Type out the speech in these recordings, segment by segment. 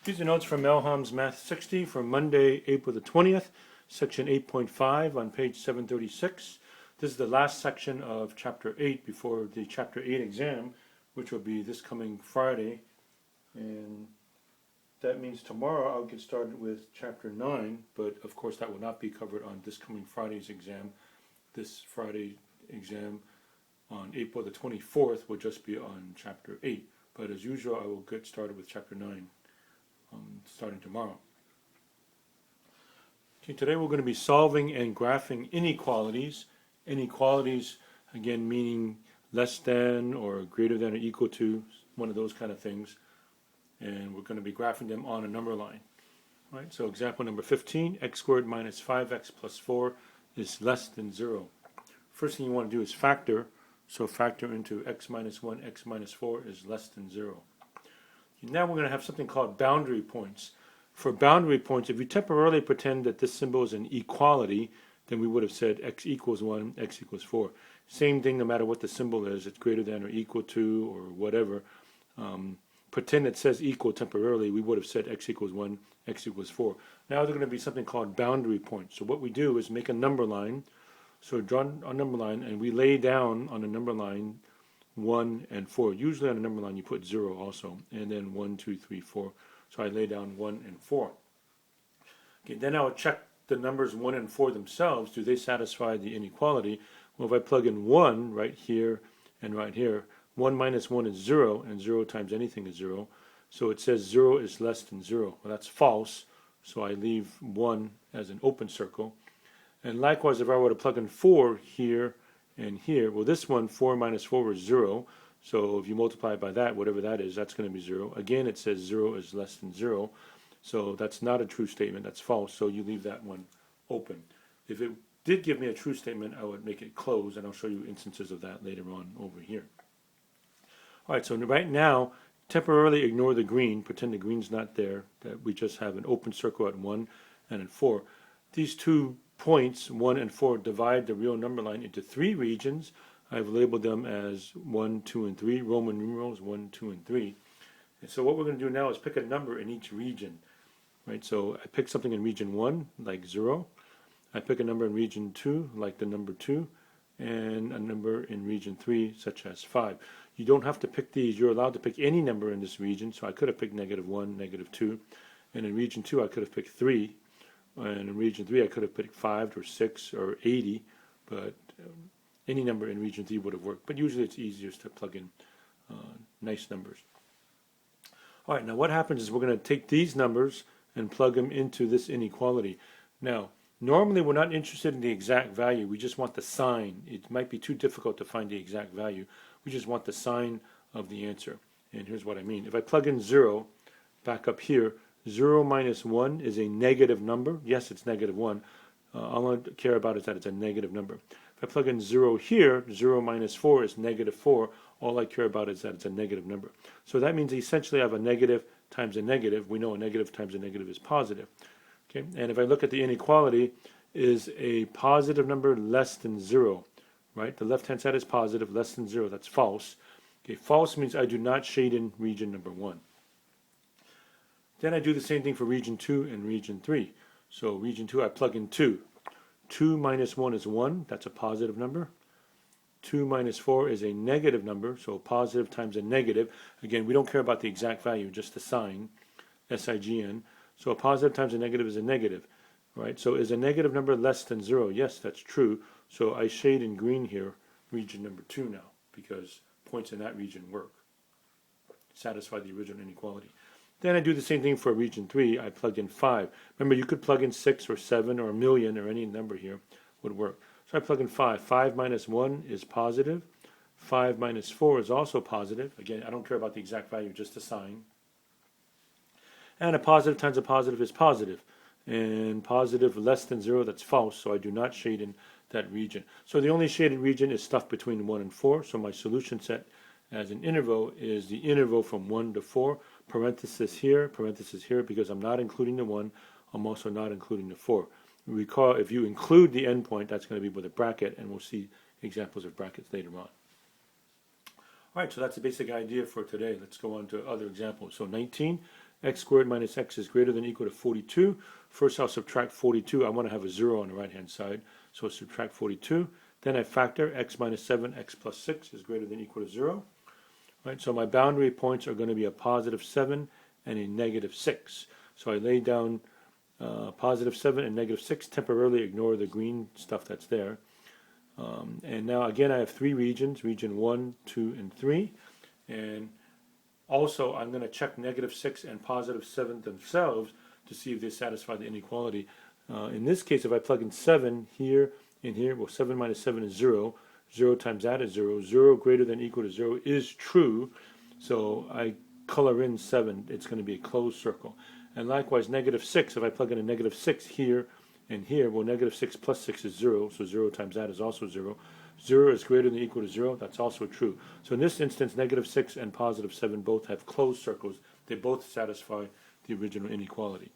These are notes from Melham's Math 60 for Monday, April the 20th, section 8.5 on page 736. This is the last section of chapter 8 before the chapter 8 exam, which will be this coming Friday. And that means tomorrow I'll get started with chapter 9, but of course that will not be covered on this coming Friday's exam. This Friday exam on April the 24th will just be on chapter 8. But as usual, I will get started with chapter 9. Starting tomorrow. Okay, today we're going to be solving and graphing inequalities. Inequalities, again, meaning less than or greater than or equal to, one of those kind of things. And we're going to be graphing them on a number line. All right, so example number 15, x squared minus 5x plus 4 is less than 0. First thing you want to do is factor. So factor into x minus 1, x minus 4 is less than 0. Now we're going to have something called boundary points. For boundary points, if you temporarily pretend that this symbol is an equality, then we would have said x equals 1, x equals 4. Same thing no matter what the symbol is, it's greater than or equal to or whatever. Pretend it says equal temporarily, we would have said x equals 1, x equals 4. Now there's going to be something called boundary points. So what we do is make a number line. So draw a number line and we lay down on a number line 1 and 4. Usually on a number line you put 0 also, and then 1, 2, 3, 4. So I lay down 1 and 4. Okay, then I would check the numbers 1 and 4 themselves. Do they satisfy the inequality? Well, if I plug in 1 right here and right here, 1 minus 1 is 0, and 0 times anything is 0. So it says 0 is less than 0. Well, that's false, so I leave 1 as an open circle. And likewise, if I were to plug in 4 here and here, well, this one, 4 minus 4 is 0. So if you multiply by that, whatever that is, that's going to be 0. Again, it says 0 is less than 0. So that's not a true statement. That's false. So you leave that one open. If it did give me a true statement, I would make it close, and I'll show you instances of that later on over here. All right, so right now, temporarily ignore the green. Pretend the green's not there, that we just have an open circle at 1 and at 4. These 2 points, 1 and 4, divide the real number line into 3 regions. I've labeled them as 1, 2, and 3, Roman numerals 1, 2, and 3. And so what we're going to do now is pick a number in each region. Right? So I pick something in region 1, like 0. I pick a number in region 2, like the number 2, and a number in region 3, such as 5. You don't have to pick these. You're allowed to pick any number in this region. So I could have picked -1, -2. And in region 2, I could have picked 3. And in region 3, I could have picked 5 or 6 or 80, but any number in region 3 would have worked. But usually it's easiest to plug in nice numbers. All right, now what happens is we're going to take these numbers and plug them into this inequality. Now, normally we're not interested in the exact value. We just want the sign. It might be too difficult to find the exact value. We just want the sign of the answer. And here's what I mean. If I plug in 0 back up here, 0 minus 1 is a negative number. Yes, it's -1. All I care about is that it's a negative number. If I plug in 0 here, 0 minus 4 is -4. All I care about is that it's a negative number. So that means essentially I have a negative times a negative. We know a negative times a negative is positive. Okay? And if I look at the inequality, is a positive number less than 0? Right? The left-hand side is positive, less than 0. That's false. Okay, false means I do not shade in region number 1. Then I do the same thing for region 2 and region 3. So region 2, I plug in 2. 2 minus 1 is 1. That's a positive number. 2 minus 4 is a negative number. So positive times a negative. Again, we don't care about the exact value, just the sign, S-I-G-N. So a positive times a negative is a negative. Right? So is a negative number less than 0? Yes, that's true. So I shade in green here region number 2 now, because points in that region work. Satisfy the original inequality. Then I do the same thing for region 3. I plug in 5. Remember, you could plug in 6 or 7 or a million or any number here would work. So I plug in 5. 5 minus 1 is positive. 5 minus 4 is also positive. Again, I don't care about the exact value, just the sign. And a positive times a positive is positive. And positive less than 0, that's false, so I do not shade in that region. So the only shaded region is stuff between 1 and 4. So my solution set as an interval is the interval from 1 to 4. Parenthesis here, because I'm not including the 1, I'm also not including the 4. Recall, if you include the endpoint, that's going to be with a bracket, and we'll see examples of brackets later on. All right, so that's the basic idea for today. Let's go on to other examples. So 19, x squared minus x is greater than or equal to 42. First I'll subtract 42. I want to have a 0 on the right hand side, so subtract 42. Then I factor x minus 7, x plus 6 is greater than or equal to 0. Right, so my boundary points are going to be a positive 7 and a negative 6. So I lay down positive 7 and negative 6, temporarily ignore the green stuff that's there. And now again I have three regions, region 1, 2, and 3. And also I'm going to check negative 6 and positive 7 themselves to see if they satisfy the inequality. In this case, if I plug in 7 here and here, well, 7 minus 7 is 0. 0 times that is 0. 0 greater than or equal to 0 is true. So I color in 7. It's going to be a closed circle. And likewise, negative 6, if I plug in a negative 6 here and here, well, negative 6 plus 6 is 0. So 0 times that is also 0. 0 is greater than or equal to 0. That's also true. So in this instance, negative 6 and positive 7 both have closed circles. They both satisfy the original inequality.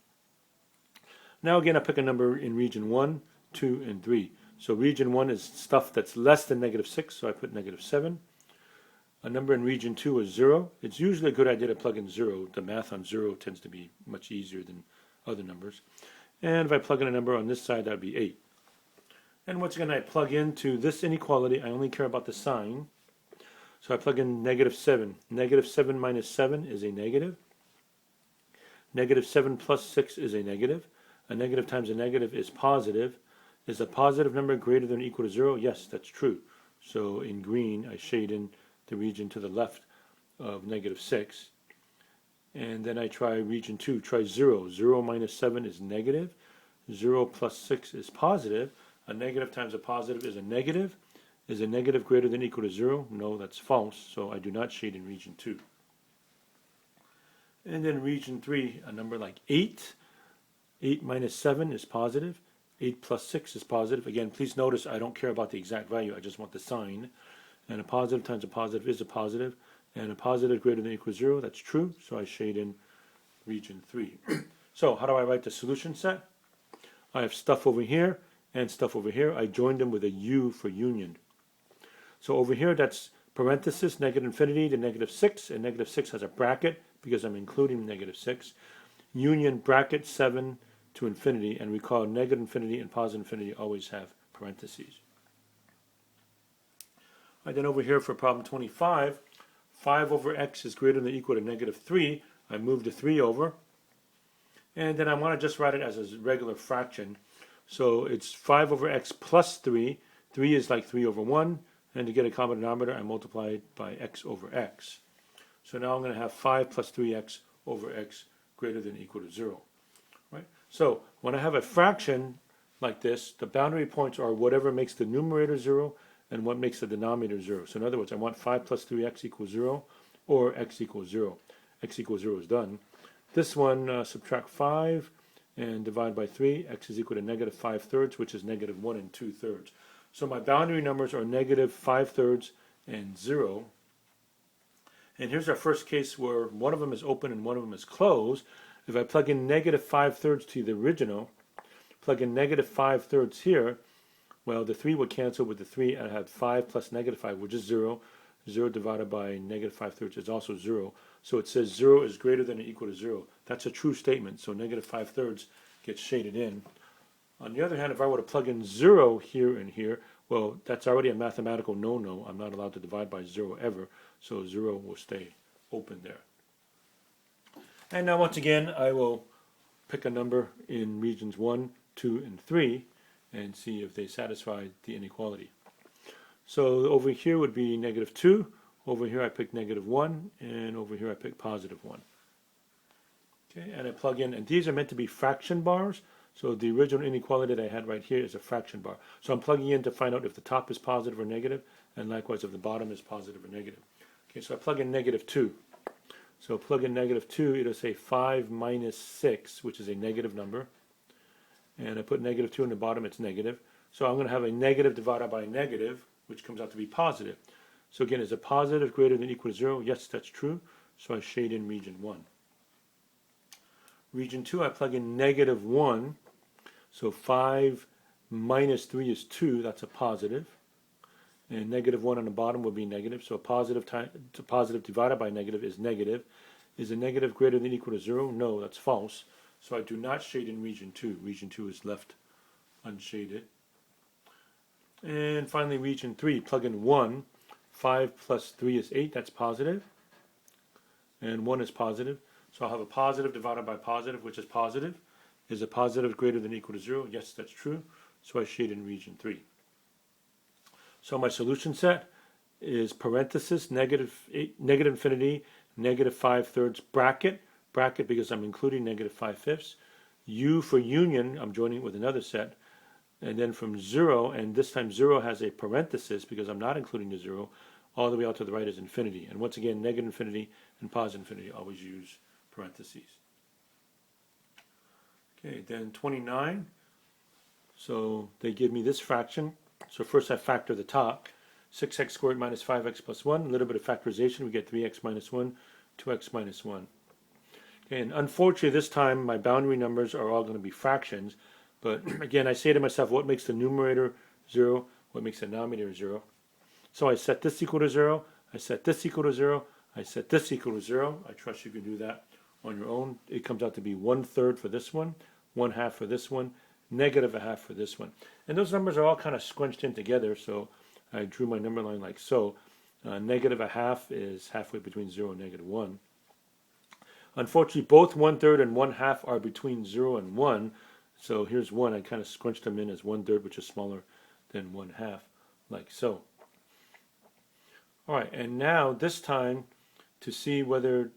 Now again, I pick a number in region 1, 2, and 3. So region 1 is stuff that's less than negative 6, so I put negative 7. A number in region 2 is 0. It's usually a good idea to plug in 0. The math on 0 tends to be much easier than other numbers. And if I plug in a number on this side, that would be 8. And once again, I plug into this inequality. I only care about the sign. So I plug in negative 7. Negative 7 minus 7 is a negative. Negative 7 plus 6 is a negative. A negative times a negative is positive. Is a positive number greater than or equal to 0? Yes, that's true. So in green, I shade in the region to the left of negative 6. And then I try region 2. Try 0. 0 minus 7 is negative. 0 plus 6 is positive. A negative times a positive is a negative. Is a negative greater than or equal to 0? No, that's false. So I do not shade in region 2. And then region 3, a number like 8. 8 minus 7 is positive. 8 plus 6 is positive. Again, please notice I don't care about the exact value. I just want the sign. And a positive times a positive is a positive. And a positive greater than or equal to 0, that's true. So I shade in region 3. So how do I write the solution set? I have stuff over here and stuff over here. I joined them with a U for union. So over here, that's parenthesis, negative infinity to negative 6. And negative 6 has a bracket because I'm including negative 6. Union bracket 7 to infinity, and recall negative infinity and positive infinity always have parentheses. All right, then over here for problem 25, 5 over x is greater than or equal to negative 3. I move the 3 over, and then I want to just write it as a regular fraction. So it's 5 over x plus 3. 3 is like 3 over 1, and to get a common denominator, I multiply it by x over x. So now I'm going to have 5 plus 3x over x greater than or equal to 0. Right? So when I have a fraction like this, the boundary points are whatever makes the numerator 0 and what makes the denominator 0. So in other words, I want 5 plus 3x equals 0 or x equals 0. X equals 0 is done. This one, subtract 5 and divide by 3. X is equal to negative 5/3, which is negative 1 2/3. So my boundary numbers are negative 5/3 and 0. And here's our first case where one of them is open and one of them is closed. If I plug in negative 5/3 to the original, plug in negative 5/3 here, well, the 3 would cancel with the 3, and I have 5 plus negative 5, which is 0. 0 divided by negative 5/3 is also 0. So it says 0 is greater than or equal to 0. That's a true statement, so negative 5/3 gets shaded in. On the other hand, if I were to plug in 0 here and here, well, that's already a mathematical no-no. I'm not allowed to divide by 0 ever, so 0 will stay open there. And now once again, I will pick a number in regions 1, 2, and 3 and see if they satisfy the inequality. So over here would be negative 2, over here I pick negative 1, and over here I pick positive 1. Okay, and I plug in, and these are meant to be fraction bars, so the original inequality that I had right here is a fraction bar. So I'm plugging in to find out if the top is positive or negative, and likewise if the bottom is positive or negative. Okay, so I plug in negative 2. So plug in negative 2, it'll say 5 minus 6, which is a negative number. And I put negative 2 in the bottom, it's negative. So I'm going to have a negative divided by a negative, which comes out to be positive. So again, is a positive greater than or equal to 0? Yes, that's true. So I shade in region 1. Region 2, I plug in negative 1. So 5 minus 3 is 2, that's a positive. And negative 1 on the bottom would be negative. So a positive divided by negative is negative. Is a negative greater than or equal to 0? No, that's false. So I do not shade in region 2. Region 2 is left unshaded. And finally, region 3, plug in 1. 5 plus 3 is 8, that's positive. And 1 is positive. So I'll have a positive divided by positive, which is positive. Is a positive greater than or equal to 0? Yes, that's true. So I shade in region 3. So my solution set is parenthesis, negative infinity, negative 5/3 bracket because I'm including negative 5/5. U for union, I'm joining it with another set. And then from 0, and this time 0 has a parenthesis because I'm not including the 0, all the way out to the right is infinity. And once again, negative infinity and positive infinity always use parentheses. Okay, then 29. So they give me this fraction. So first I factor the top. 6x squared minus 5x plus 1. A little bit of factorization. We get 3x minus 1, 2x minus 1. Okay, and unfortunately this time my boundary numbers are all going to be fractions. But again, I say to myself, what makes the numerator 0? What makes the denominator 0? So I set this equal to 0. I set this equal to 0. I set this equal to 0. I trust you can do that on your own. It comes out to be 1/3 for this one, 1/2 for this one, negative 1/2 for this one. And those numbers are all kind of scrunched in together, so I drew my number line like so. Negative 1/2 is halfway between 0 and negative 1. Unfortunately, both 1/3 and 1/2 are between 0 and 1. So here's 1. I kind of scrunched them in as 1/3, which is smaller than 1/2, like so. All right, and now this time to see whether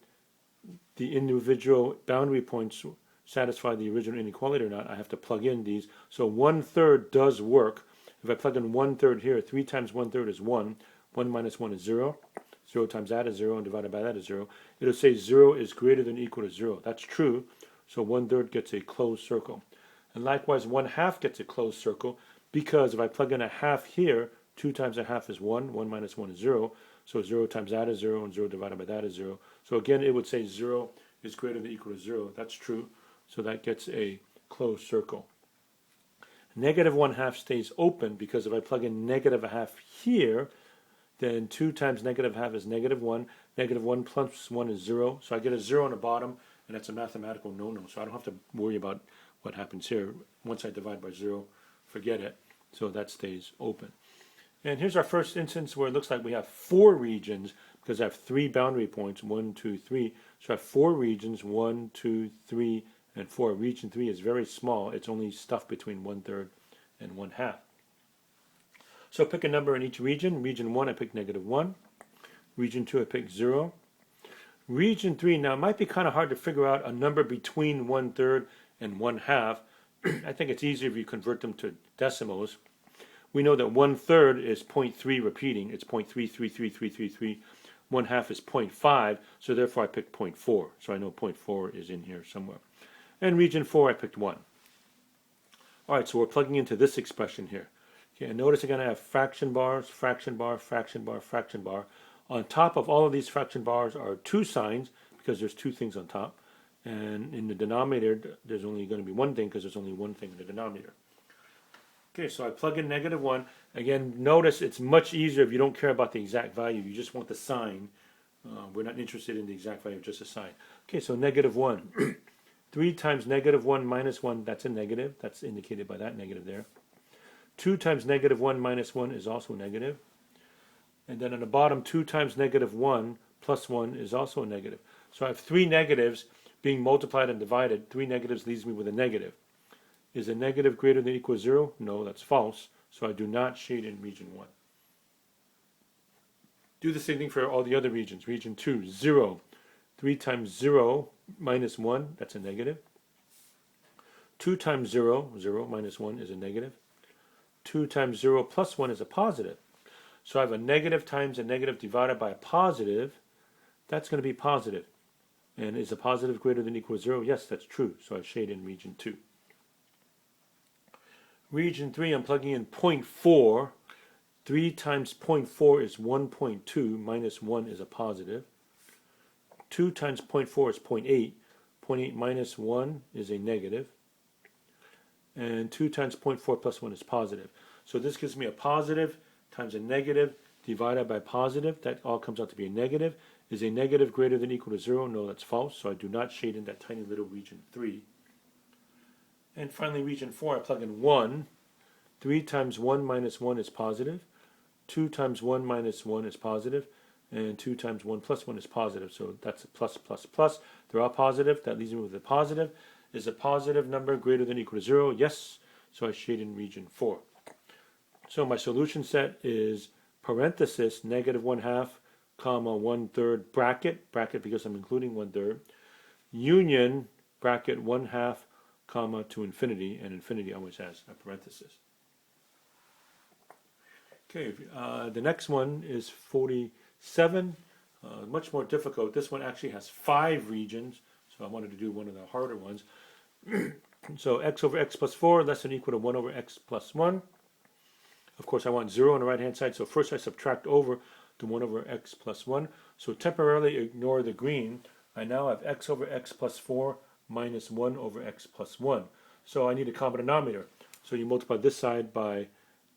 the individual boundary points satisfy the original inequality or not, I have to plug in these. So 1/3 does work. If I plug in 1/3 here, 3 times 1/3 is 1. 1 minus 1 is 0. 0 times that is 0, and divided by that is 0. It'll say 0 is greater than or equal to 0. That's true. So 1/3 gets a closed circle. And likewise, 1/2 gets a closed circle because if I plug in 1/2 here, 2 times 1/2 is 1. 1 minus 1 is 0. So 0 times that is 0, and 0 divided by that is 0. So again, it would say 0 is greater than or equal to 0. That's true. So that gets a closed circle. Negative 1/2 stays open because if I plug in negative 1/2 here, then 2 times negative 1/2 is negative 1. Negative 1 plus 1 is 0. So I get a 0 on the bottom, and that's a mathematical no-no. So I don't have to worry about what happens here. Once I divide by 0, forget it. So that stays open. And here's our first instance where it looks like we have 4 regions because I have 3 boundary points, 1, 2, 3. So I have 4 regions, 1, 2, 3, and 4. Region 3 is very small. It's only stuff between 1/3 and 1/2. So pick a number in each region. Region 1, I pick negative 1. Region 2, I pick 0. Region 3, now it might be kind of hard to figure out a number between 1/3 and 1/2. I think it's easier if you convert them to decimals. We know that 1/3 is 0.3 repeating. It's 0.333333. 1/2 is 0.5, so therefore I picked 0.4. So I know 0.4 is in here somewhere. And region 4, I picked 1. All right, so we're plugging into this expression here. Okay, and notice again I have fraction bars, fraction bar, fraction bar, fraction bar. On top of all of these fraction bars are 2 signs because there's 2 things on top. And in the denominator, there's only going to be 1 thing because there's only 1 thing in the denominator. Okay, so I plug in negative 1. Again, notice it's much easier if you don't care about the exact value. You just want the sign. We're not interested in the exact value, just a sign. Okay, so negative 1. 3 times negative 1 minus 1, that's a negative. That's indicated by that negative there. 2 times negative 1 minus 1 is also negative. And then on the bottom, 2 times negative 1 plus 1 is also a negative. So I have 3 negatives being multiplied and divided. 3 negatives leaves me with a negative. Is a negative greater than or equal to 0? No, that's false. So I do not shade in region 1. Do the same thing for all the other regions. Region 2, 0. 3 times 0 minus 1, that's a negative. 2 times 0, 0 minus 1 is a negative. 2 times 0 plus 1 is a positive. So I have a negative times a negative divided by a positive. That's going to be positive. And is a positive greater than or equal to 0? Yes, that's true. So I shade in region 2. Region 3, I'm plugging in 0.4. 3 times 0.4 is 1.2 minus 1 is a positive. 2 times 0.4 is 0.8. 0.8 minus 1 is a negative. And 2 times 0.4 plus 1 is positive. So this gives me a positive times a negative divided by positive. That all comes out to be a negative. Is a negative greater than or equal to 0? No, that's false, so I do not shade in that tiny little region 3. And finally, region 4, I plug in 1. 3 times 1 minus 1 is positive. 2 times 1 minus 1 is positive. And 2 times 1 plus 1 is positive. So that's a plus, plus, plus. They're all positive. That leaves me with a positive. Is a positive number greater than or equal to 0? Yes. So I shade in region 4. So my solution set is parenthesis negative 1/2, comma 1/3 bracket because I'm including 1/3, union bracket 1/2, comma to infinity, and infinity always has a parenthesis. Okay, the next one is 47, much more difficult. This one actually has 5 regions, so I wanted to do one of the harder ones. So x over x plus 4 less than or equal to 1 over x plus 1. Of course, I want 0 on the right-hand side, so first I subtract over to 1 over x plus 1. So temporarily ignore the green. I now have x over x plus 4 minus 1 over x plus 1. So I need a common denominator. So you multiply this side by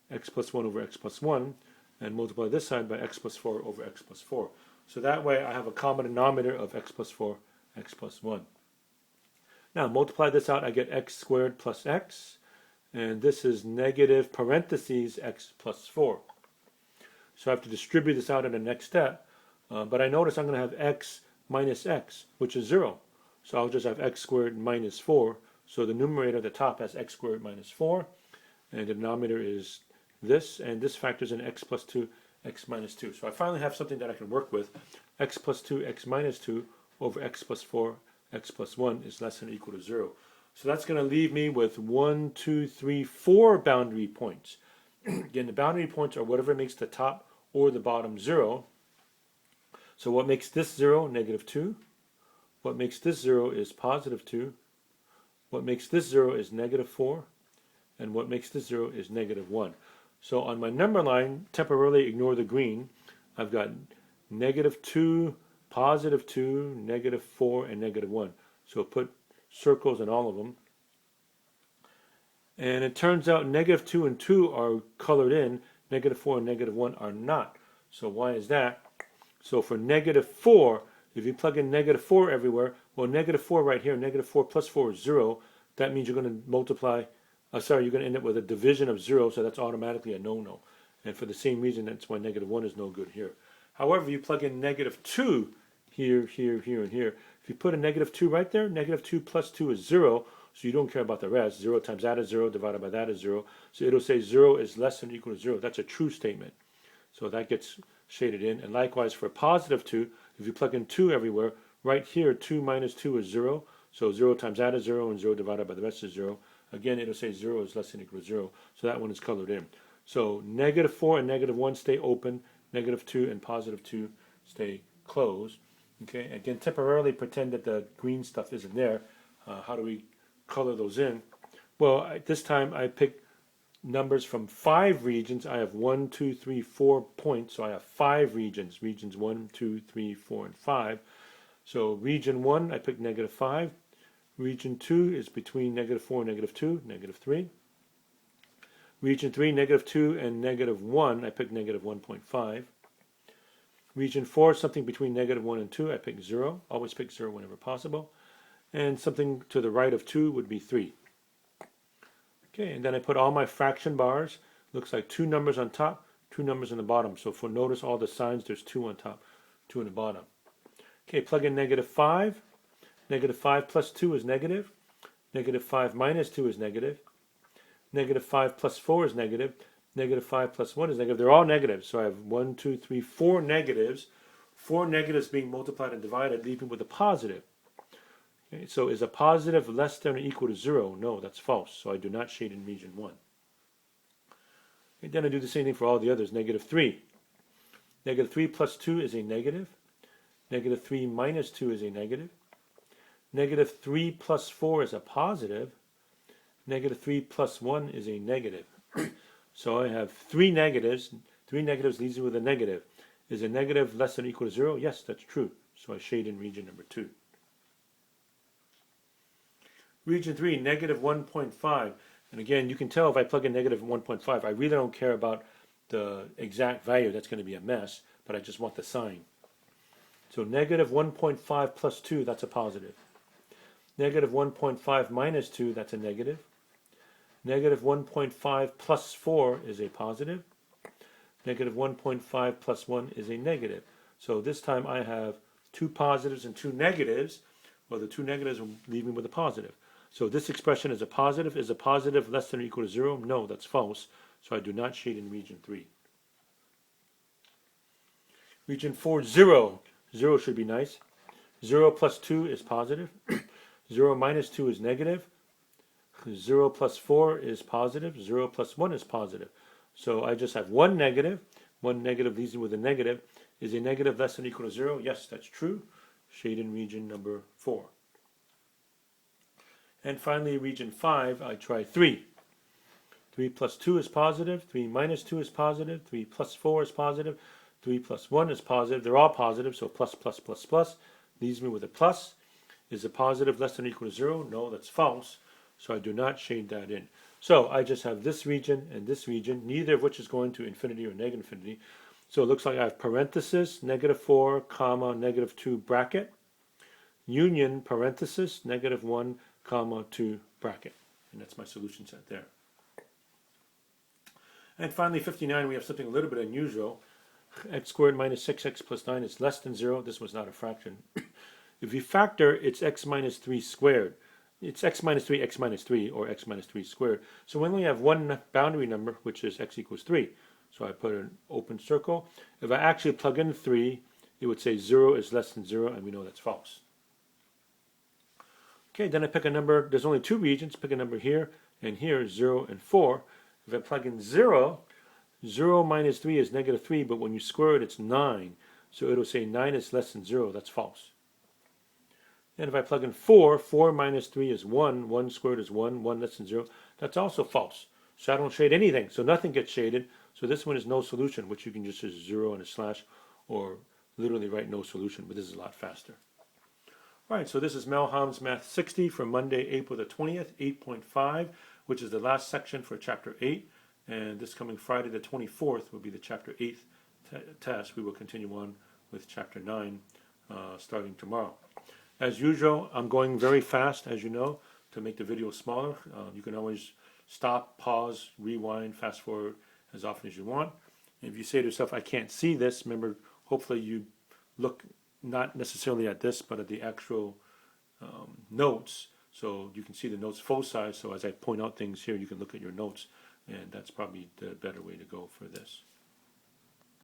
x plus 1 over x plus 1, and multiply this side by x plus 4 over x plus 4. So that way I have a common denominator of x plus 4, x plus 1. Now multiply this out, I get x squared plus x, and this is negative parentheses x plus 4. So I have to distribute this out in the next step, but I notice I'm going to have x minus x, which is 0. So I'll just have x squared minus 4. So the numerator at the top has x squared minus 4, and the denominator is this, and this factors in x plus 2, x minus 2. So I finally have something that I can work with. X plus 2, x minus 2 over x plus 4, x plus 1 is less than or equal to 0. So that's going to leave me with 1, 2, 3, 4 boundary points. Again, the boundary points are whatever makes the top or the bottom 0. So what makes this 0? Negative 2. What makes this 0 is positive 2. What makes this 0 is negative 4. And what makes this 0 is negative 1. So on my number line, temporarily ignore the green. I've got negative 2, positive 2, negative 4, and negative 1. So put circles in all of them. And it turns out negative 2 and 2 are colored in. Negative 4 and negative 1 are not. So why is that? So for negative 4, if you plug in negative 4 everywhere, well, negative 4 right here, negative 4 plus 4 is 0. That means you're going to multiply, you're going to end up with a division of 0, so that's automatically a no-no. And for the same reason, that's why negative 1 is no good here. However, you plug in negative 2 here, here, here, and here. If you put a negative 2 right there, negative 2 plus 2 is 0, so you don't care about the rest. 0 times that is 0, divided by that is 0. So it'll say 0 is less than or equal to 0. That's a true statement. So that gets shaded in. And likewise for positive 2, if you plug in 2 everywhere, right here 2 minus 2 is 0. So 0 times that is 0, and 0 divided by the rest is 0. Again, it'll say 0 is less than or equal to 0. So that one is colored in. So negative 4 and negative 1 stay open. Negative 2 and positive 2 stay closed. Okay, again, temporarily pretend that the green stuff isn't there. How do we color those in? Well, this time I pick numbers from 5 regions. I have 1, 2, 3, 4 points. So I have 5 regions. Regions 1, 2, 3, 4, and 5. So region 1, I pick negative 5. Region 2 is between negative 4 and negative 2, negative 3. Region 3, negative 2 and negative 1, I pick negative 1.5. Region 4, something between negative 1 and 2, I pick 0. Always pick 0 whenever possible. And something to the right of 2 would be 3. Okay, and then I put all my fraction bars. Looks like 2 numbers on top, 2 numbers on the bottom. So for notice all the signs, there's 2 on top, 2 on the bottom. Okay, plug in negative 5. Negative 5 plus 2 is negative. Negative 5 minus 2 is negative. Negative 5 plus 4 is negative. Negative 5 plus 1 is negative. They're all negative. So I have 1, 2, 3, 4 negatives. 4 negatives being multiplied and divided, leaving with a positive. Okay, so is a positive less than or equal to 0? No, that's false. So I do not shade in region 1. Okay, then I do the same thing for all the others. Negative 3. Negative 3 plus 2 is a negative. Negative 3 minus 2 is a negative. Negative 3 plus 4 is a positive. Negative 3 plus 1 is a negative. So I have 3 negatives. 3 negatives leaves me with a negative. Is a negative less than or equal to 0? Yes, that's true. So I shade in region number 2. Region 3, negative 1.5. And again, you can tell if I plug in negative 1.5, I really don't care about the exact value. That's going to be a mess, but I just want the sign. So negative 1.5 plus 2, that's a positive. Negative 1.5 minus 2, that's a negative. Negative 1.5 plus 4 is a positive. Negative 1.5 plus 1 is a negative. So this time I have two positives and two negatives. Well, the two negatives will leave me with a positive. So this expression is a positive. Is a positive less than or equal to 0? No, that's false. So I do not shade in region 3. Region 4, 0. 0 should be nice. 0 plus 2 is positive. 0 minus 2 is negative. 0 plus 4 is positive. 0 plus 1 is positive. So I just have one negative. One negative leaves me with a negative. Is a negative less than or equal to 0? Yes, that's true. Shade in region number 4. And finally, region 5, I try 3. 3 plus 2 is positive. 3 minus 2 is positive. 3 plus 4 is positive. 3 plus 1 is positive. They're all positive, so plus, plus, plus, plus. Leaves me with a plus. Is a positive less than or equal to 0? No, that's false. So I do not shade that in. So I just have this region and this region, neither of which is going to infinity or negative infinity. So it looks like I have parenthesis, negative 4, comma, negative 2, bracket. Union, parenthesis, negative 1, comma, 2, bracket. And that's my solution set there. And finally, 59, we have something a little bit unusual. X squared minus 6x plus 9 is less than 0. This was not a fraction. If you factor, it's x minus 3 squared. It's x minus 3, x minus 3, or x minus 3 squared. So we only have one boundary number, which is x equals 3. So I put an open circle. If I actually plug in 3, it would say 0 is less than 0, and we know that's false. Okay, then I pick a number. There's only two regions. Pick a number here and here, 0 and 4. If I plug in 0, 0 minus 3 is negative 3, but when you square it, it's 9. So it'll say 9 is less than 0. That's false. And if I plug in 4, 4 minus 3 is 1. 1 squared is 1. 1 less than 0. That's also false. So I don't shade anything. So nothing gets shaded. So this one is no solution, which you can just use 0 and a slash, or literally write no solution, but this is a lot faster. All right, so this is Mel Ham's Math 60 for Monday, April the 20th, 8.5, which is the last section for Chapter 8. And this coming Friday the 24th will be the Chapter 8 test. We will continue on with Chapter 9 starting tomorrow. As usual, I'm going very fast, as you know, to make the video smaller. You can always stop, pause, rewind, fast forward as often as you want. And if you say to yourself, I can't see this, remember, hopefully you look not necessarily at this, but at the actual notes. So you can see the notes full size. So as I point out things here, you can look at your notes. And that's probably the better way to go for this.